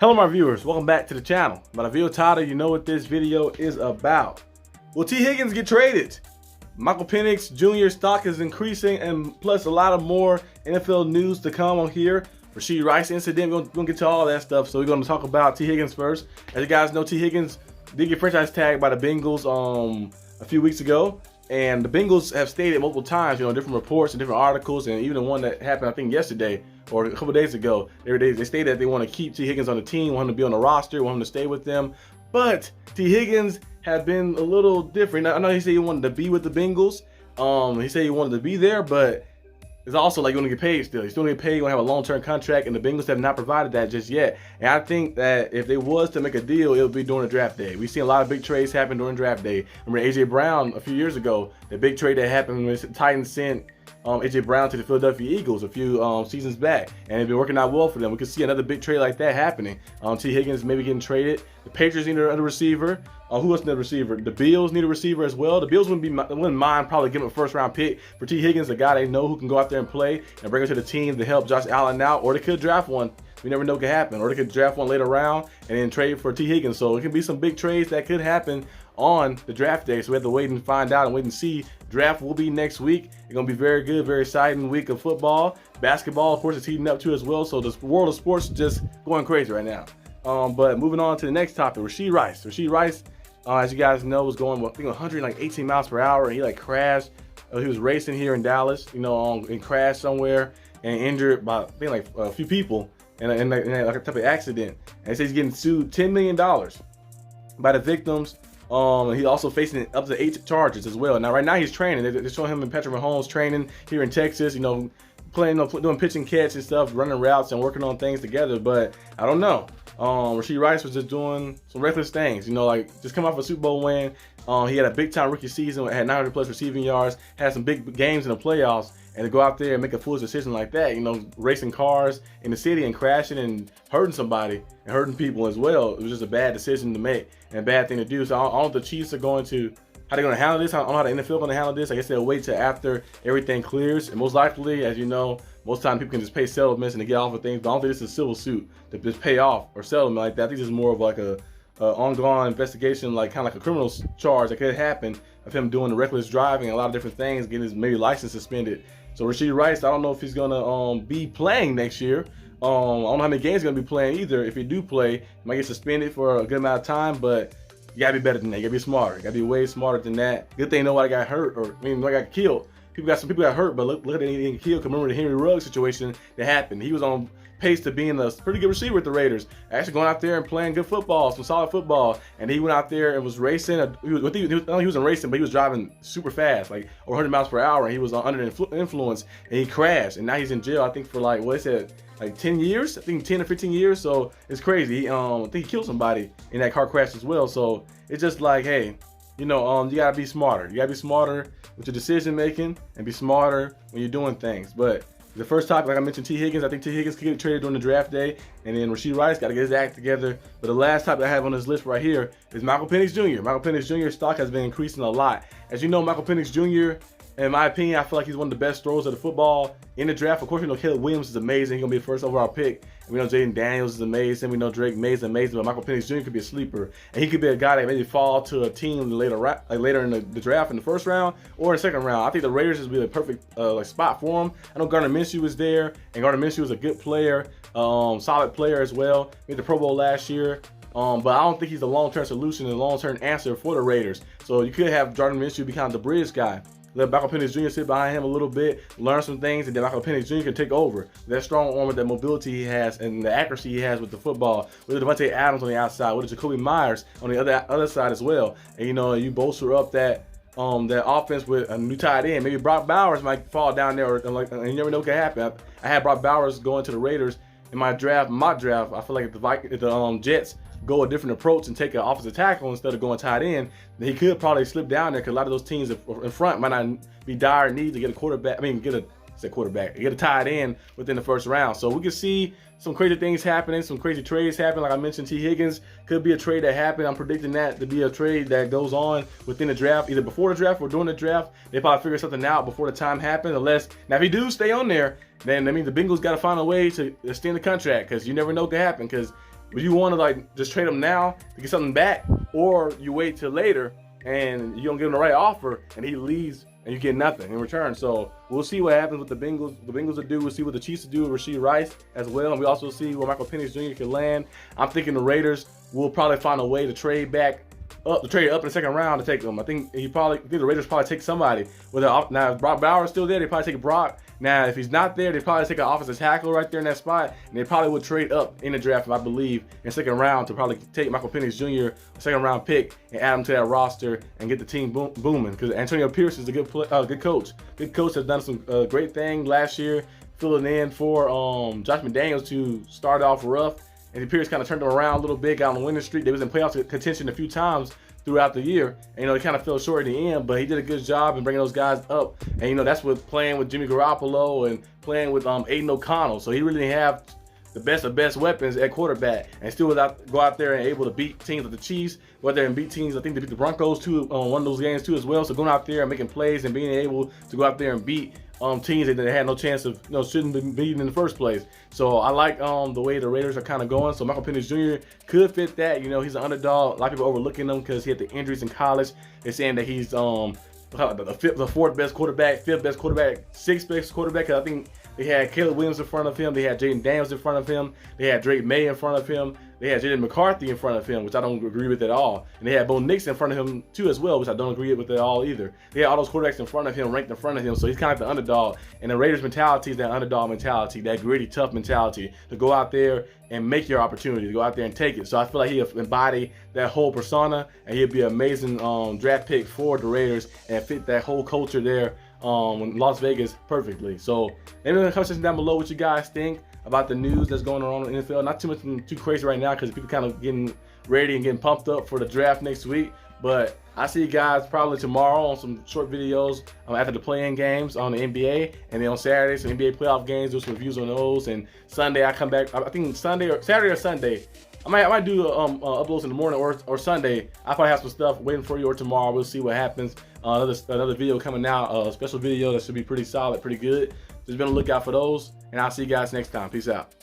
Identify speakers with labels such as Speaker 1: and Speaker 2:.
Speaker 1: Hello my viewers, welcome back to the channel. By the video title, you know what this video is about. Will T. Higgins get traded? Michael Penix Jr. stock is increasing, and plus a lot of more NFL news to come on here. Rashee Rice incident, we're gonna get to all that stuff. So we're gonna talk about T. Higgins first. As you guys know, T. Higgins did get franchise tagged by the Bengals a few weeks ago. And the Bengals have stated multiple times, different reports and different articles, and even the one that happened, I think, yesterday or a couple of days ago, they stated that they want to keep T. Higgins on the team, want him to be on the roster, want him to stay with them. But T. Higgins has been a little different. I know he said he wanted to be with the Bengals. He said he wanted to be there, but it's also like you're going to get paid still. He's still going to get paid. You're going to have a long-term contract, and the Bengals have not provided that just yet. And I think that if they was to make a deal, it would be during the draft day. We've seen a lot of big trades happen during draft day. Remember A.J. Brown a few years ago, the big trade that happened when the Titans sent A.J. Brown to the Philadelphia Eagles a few seasons back, and it's been working out well for them. We could see another big trade like that happening. T. Higgins maybe getting traded. The Patriots need another receiver. Who else need a receiver? The Bills need a receiver as well. The Bills wouldn't mind probably giving a first-round pick for T. Higgins, a guy they know who can go out there and play and bring him to the team to help Josh Allen out, or they could draft one. We never know what could happen. Or they could draft one later round and then trade for T. Higgins. So it could be some big trades that could happen on the draft day. So we have to wait and find out and wait and see. Draft will be next week. It's going to be very good, very exciting week of football. Basketball, of course, is heating up too as well. So the world of sports is just going crazy right now. But moving on to the next topic, Rashee Rice. Rashee Rice, as you guys know, was going, I think, 118 miles per hour, and he crashed. He was racing here in Dallas, and crashed somewhere and injured by, I think, like a few people in like a type of accident. And he says he's getting sued $10 million by the victims. And he's also facing up to 8 charges as well. Now, right now he's training. They're showing him in Patrick Mahomes training here in Texas, playing, doing pitch and catch and stuff, running routes and working on things together. But I don't know. Rashee Rice was just doing some reckless things, just coming off a Super Bowl win. He had a big time rookie season, had 900 plus receiving yards, had some big games in the playoffs, and to go out there and make a foolish decision like that, racing cars in the city and crashing and hurting somebody and hurting people as well. It was just a bad decision to make and a bad thing to do. So I don't know if the Chiefs are how they're going to handle this. I don't know how the NFL going to handle this. I guess they'll wait till after everything clears. And most likely, as you know, most time people can just pay settlements and to get off of things. But I don't think this is a civil suit to just pay off or settlement like that. I think this is more of like a ongoing investigation, kind of like a criminal charge that could happen of him doing the reckless driving and a lot of different things, getting his maybe license suspended. So Rashee Rice, I don't know if he's going to be playing next year. I don't know how many games he's going to be playing either. If he do play, he might get suspended for a good amount of time, but you gotta be better than that. You gotta be smarter. You gotta be way smarter than that. Good thing nobody got hurt, nobody got killed. Some people got hurt, but look at they didn't get killed. Remember the Henry Ruggs situation that happened. He was on pace to being a pretty good receiver with the Raiders. Actually going out there and playing good football, some solid football. And he went out there and was racing. He wasn't racing, but he was driving super fast, like over 100 miles per hour. And he was under influence, and he crashed. And now he's in jail, I think, for like 10 years, I think 10 or 15 years. So it's crazy. I think he killed somebody in that car crash as well. So it's just like, hey, you gotta be smarter. You gotta be smarter with your decision making and be smarter when you're doing things. But the first topic, like I mentioned, T. Higgins. I think T. Higgins could get traded during the draft day, and then Rashee Rice got to get his act together. But the last topic I have on this list right here is Michael Penix Jr. Michael Penix Jr.'s stock has been increasing a lot. As you know, Michael Penix Jr., in my opinion, I feel like he's one of the best throwers of the football in the draft. Of course, Caleb Williams is amazing. He's going to be the first overall pick. And we know Jaden Daniels is amazing. We know Drake May is amazing. But Michael Penix Jr. could be a sleeper. And he could be a guy that maybe fall to a team later in the draft in the first round or in the second round. I think the Raiders would be the perfect spot for him. I know Gardner Minshew is there. And Gardner Minshew is a good player, solid player as well. Made the Pro Bowl last year. But I don't think he's the long-term solution and long-term answer for the Raiders. So you could have Gardner Minshew become the bridge guy. Let Michael Penix Jr. sit behind him a little bit, learn some things, and then Michael Penix Jr. can take over. That strong arm, with that mobility he has, and the accuracy he has with the football, with Devontae Adams on the outside, with Jacoby Myers on the other side as well. And you bolster up that offense with a new tight end. Maybe Brock Bowers might fall down there, and you never know what can happen. I had Brock Bowers going to the Raiders in my mock draft. I feel like if the Jets go a different approach and take an offensive tackle instead of going tight end, then he could probably slip down there, because a lot of those teams in front might not be dire need to get a quarterback. Get a tight end within the first round. So we could see some crazy things happening, some crazy trades happening. Like I mentioned, T. Higgins could be a trade that happened. I'm predicting that to be a trade that goes on within the draft, either before the draft or during the draft. They probably figure something out before the time happens. Now, if he do stay on there, then that means the Bengals got to find a way to extend the contract, because you never know what can happen. Because Would you want to like just trade him now to get something back, or you wait till later and you don't give him the right offer and he leaves and you get nothing in return? So we'll see what happens with the Bengals. The Bengals will do. We'll see what the Chiefs will do with Rashee Rice as well, and we also see where Michael Penix Jr. can land. I'm thinking the Raiders will probably find a way to trade back up, to trade up in the second round to take them. I think the Raiders probably take somebody. Now if Brock Bowers still there, they probably take Brock. Now if he's not there, they probably take an offensive tackle right there in that spot, and they probably would trade up in the draft, I believe, in the second round to probably take Michael Penix Jr., a second round pick, and add him to that roster and get the team booming. Because Antonio Pierce is a good coach. Good coach, has done some great thing last year, filling in for Josh McDaniels to start off rough. And Pierce kind of turned them around a little bit, got on the winning streak. They was in playoff contention a few times throughout the year. And, they kind of fell short in the end, but he did a good job in bringing those guys up. And, that's with playing with Jimmy Garoppolo and playing with Aiden O'Connell. So he really didn't have the best of best weapons at quarterback, and still go out there and able to beat teams like the Chiefs, go out there and beat teams. I think they beat the Broncos too on one of those games too as well. So going out there and making plays and being able to go out there and beat teams that they had no chance of, shouldn't be beating in the first place. So I like the way the Raiders are kind of going. So Michael Penix Jr. could fit that. He's an underdog. A lot of people overlooking him because he had the injuries in college. They're saying that he's the fourth best quarterback, fifth best quarterback, sixth best quarterback. I think they had Caleb Williams in front of him. They had Jaden Daniels in front of him. They had Drake May in front of him. They had Jaden McCarthy in front of him, which I don't agree with at all. And they had Bo Nix in front of him too as well, which I don't agree with at all either. They had all those quarterbacks in front of him, ranked in front of him, so he's kind of the underdog. And the Raiders' mentality is that underdog mentality, that gritty, tough mentality to go out there and make your opportunity, to go out there and take it. So I feel like he'll embody that whole persona, and he'll be an amazing draft pick for the Raiders and fit that whole culture there in Las Vegas perfectly. So let me know in the comment section down below what you guys think about the news that's going on in the NFL. Not too crazy right now because people kind of getting ready and getting pumped up for the draft next week. But I see you guys probably tomorrow on some short videos after the play-in games on the NBA, and then on Saturday some NBA playoff games, do some reviews on those. And Sunday I come back. I think Saturday or Sunday. I might do uploads in the morning or Sunday. I probably have some stuff waiting for you, or tomorrow. We'll see what happens. Another video coming out, a special video that should be pretty solid, pretty good. Just be on the lookout for those, and I'll see you guys next time. Peace out.